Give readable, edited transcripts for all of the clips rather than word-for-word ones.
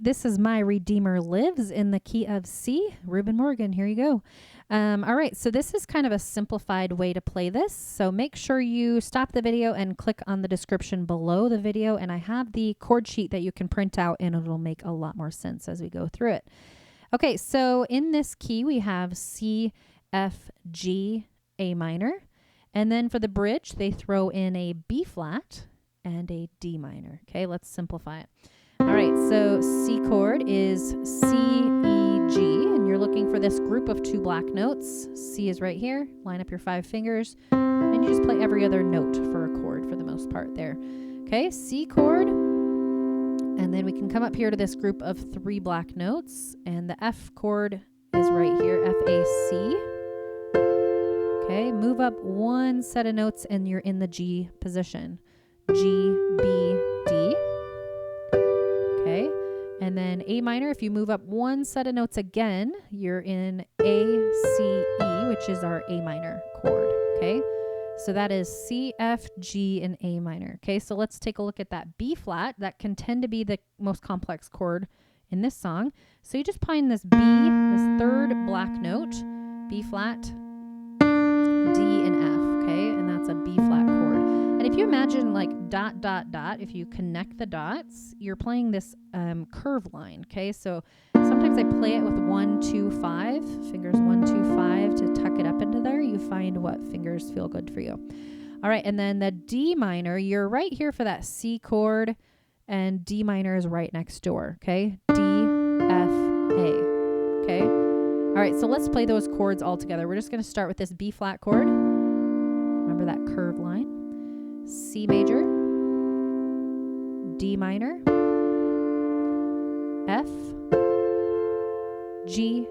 This is My Redeemer Lives in the key of C. Reuben Morgan, here you go. All right, so this is kind of a simplified way to play this. So make sure you stop the video and click on the description below the video. And I have the chord sheet that you can print out, and it'll make a lot more sense as we go through it. Okay, so in this key, we have C, F, G, A minor. And then for the bridge, they throw in a B flat and a D minor. Okay, let's simplify it. All right, so C chord is C, E, G, and you're looking for this group of 2 black notes. C is right here. Line up your 5 fingers, and you just play every other note for a chord for the most part there. Okay, C chord, and then we can come up here to this group of 3 black notes, and the F chord is right here, F, A, C. Okay, move up 1 set of notes, and you're in the G position. G, B, D. Okay, and then A minor, if you move up 1 set of notes again, you're in A, C, E, which is our A minor chord, okay? So that is C, F, G, and A minor, okay? So let's take a look at that B flat. That can tend to be the most complex chord in this song. So you just find this B, this 3rd black note, B flat, D, and F, okay? And that's a B flat chord. And if you imagine like dot, dot, dot, if you connect the dots, you're playing this curve line, okay? So sometimes I play it with 1, 2, 5, fingers 1, 2, 5 to tuck it up into there. You find what fingers feel good for you. All right, and then the D minor, you're right here for that C chord, and D minor is right next door, okay? D, F, A, okay? All right, so let's play those chords all together. We're just gonna start with this B flat chord. Remember that curve line. C major, D minor, F, G,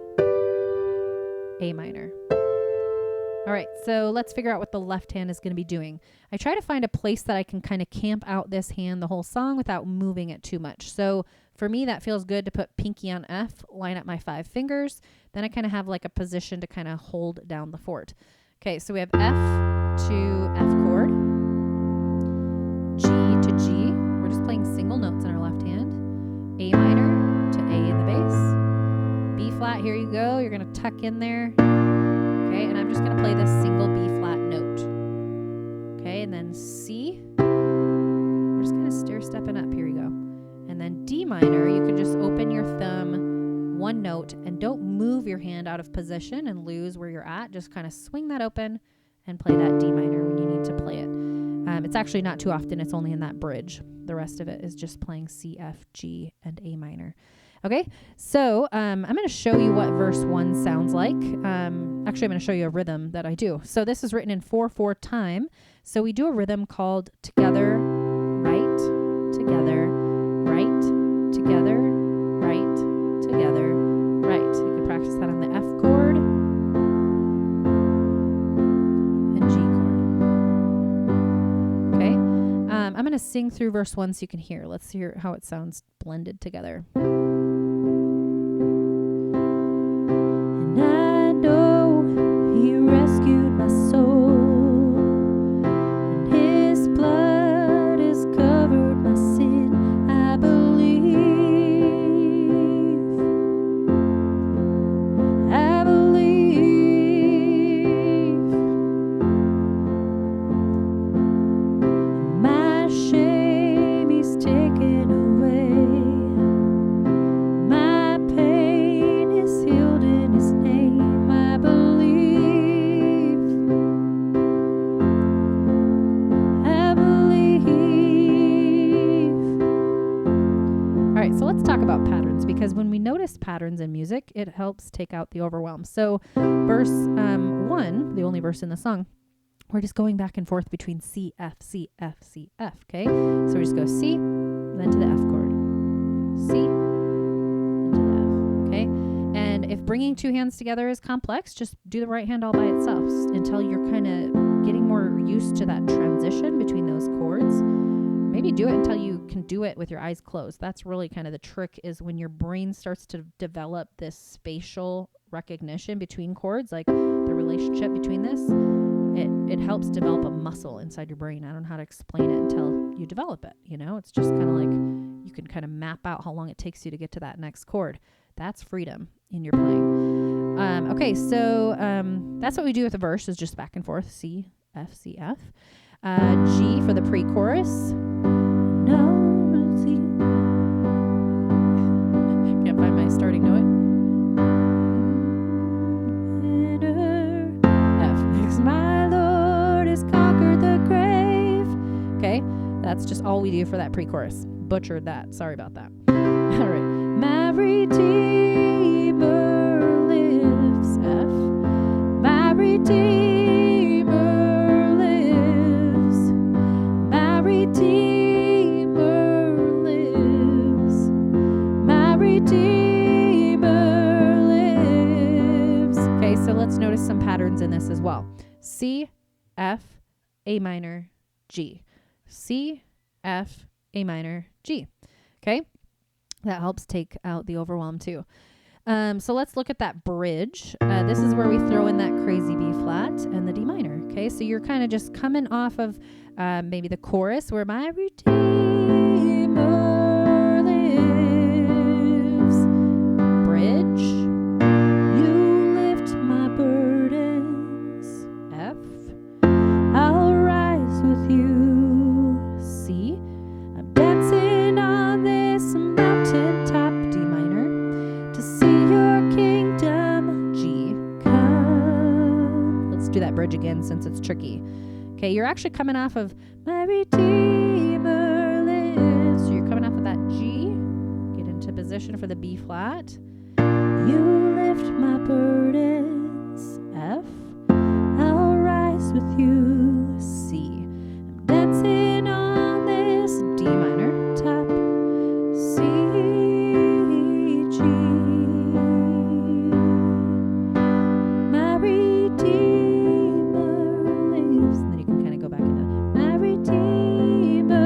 A minor. All right, so let's figure out what the left hand is going to be doing. I try to find a place that I can kind of camp out this hand the whole song without moving it too much. So for me, that feels good to put pinky on F, line up my 5 fingers. Then I kind of have like a position to kind of hold down the fort. Okay, so we have F to F chord. G to G, we're just playing single notes in our left hand. A minor to A in the bass. B flat, here you go. You're going to tuck in there. Okay, and I'm just going to play this single B flat note. Okay, and then C. We're just kind of stair stepping up. Here you go. And then D minor, you can just open your thumb 1 note and don't move your hand out of position and lose where you're at. Just kind of swing that open and play that D minor when you need to play it. It's actually not too often. It's only in that bridge. The rest of it is just playing C, F, G, and A minor. Okay, so I'm going to show you what verse 1 sounds like. Actually, I'm going to show you a rhythm that I do. So this is written in 4/4 time. So we do a rhythm called together, right, together, right, together, right, together, right. You can practice that on the F chord and G chord. Okay, I'm going to sing through verse 1 so you can hear. Let's hear how it sounds blended together. And I know He rescued my soul, and His blood has covered my sin. I believe, I believe. My shame He's taken away. My pain is healed in His name. I believe, I believe. All right, so let's talk about patterns, because when we notice patterns in music, it helps take out the overwhelm. So verse 1, the only verse in the song, we're just going back and forth between C, F, C, F, C, F, okay? So we just go C, then to the F chord. C, then to the F, okay? And if bringing 2 hands together is complex, just do the right hand all by itself until you're kind of getting more used to that transition between those chords. Maybe do it until you can do it with your eyes closed. That's really kind of the trick, is when your brain starts to develop this spatial recognition between chords, like the relationship between this. It helps develop a muscle inside your brain. I don't know how to explain it until you develop it. You know, it's just kind of like you can kind of map out how long it takes you to get to that next chord. That's freedom in your playing. Okay, so that's what we do with the verse, is just back and forth, C, F, C, F. G for the pre-chorus. No, C. Can't find my starting note. F, because my Lord has conquered the grave. Okay, that's just all we do for that pre-chorus. Butchered that. Sorry about that. All right. My Redeemer lives. F. My Redeemer lives. My Redeemer lives. My Redeemer lives. Okay, so let's notice some patterns in this as well. C, F, A minor, G. C, F, A minor, G. Okay, that helps take out the overwhelm too. So let's look at that bridge. This is where we throw in that crazy B flat and the D minor. Okay, so you're kind of just coming off of maybe the chorus where my Redeemer lives. Bridge. You lift my burdens. F. I'll rise with you. C. I'm dancing on this mountaintop, D minor, to see your kingdom, G, come. Let's do that bridge again since it's tricky. Okay, you're actually coming off of my Redeemer lives. So you're coming off of that G. Get into position for the B flat. You lift my burdens, F. I'll rise with you, C. I'm dancing on this D minor, top, C, G. My Redeemer lives. And then you can kind of go back into my Redeemer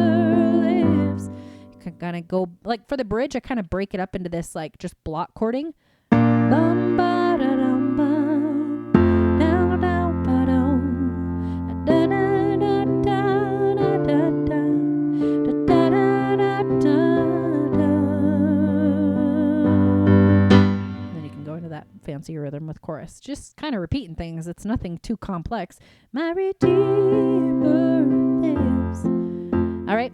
lives. You can kind of go, like for the bridge, I kind of break it up into this like just block chording. Bum, ba, da, dum, bum. Down, down, ba, dum. Da, da, da, da, da, da, da. Da, da, da, da, da. Then you can go into that fancy rhythm with chorus. Just kind of repeating things. It's nothing too complex. My Redeemer lives. All right.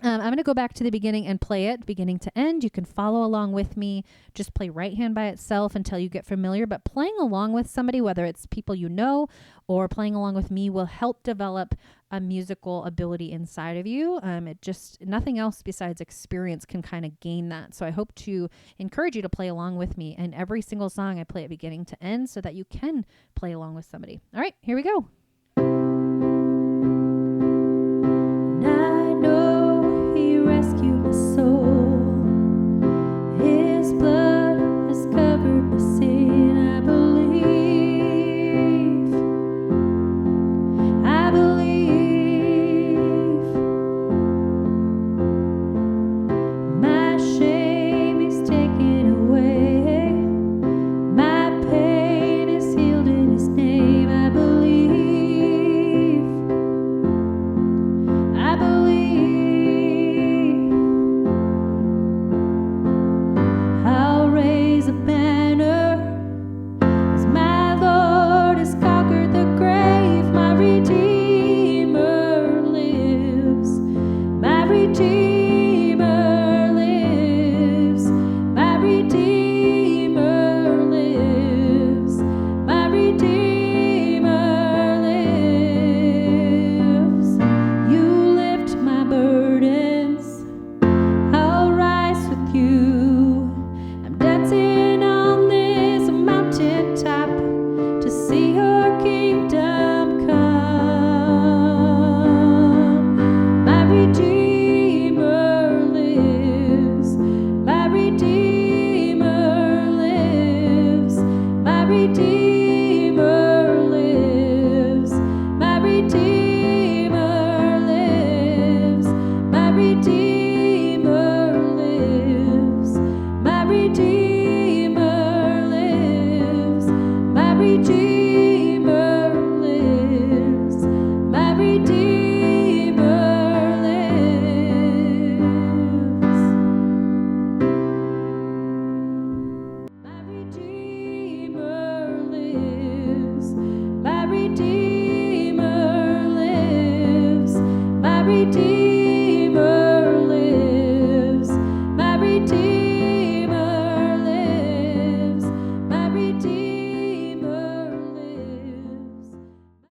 I'm going to go back to the beginning and play it beginning to end. You can follow along with me. Just play right hand by itself until you get familiar. But playing along with somebody, whether it's people you know or playing along with me, will help develop a musical ability inside of you. It just, nothing else besides experience can kind of gain that. So I hope to encourage you to play along with me. And every single song I play it beginning to end so that you can play along with somebody. All right, here we go. Rescue my soul. His blood has covered my sin. I believe. I believe. My shame is taken away. My pain is healed in His name. I believe. I believe. Redeemer lives. Redeemer lives. My Redeemer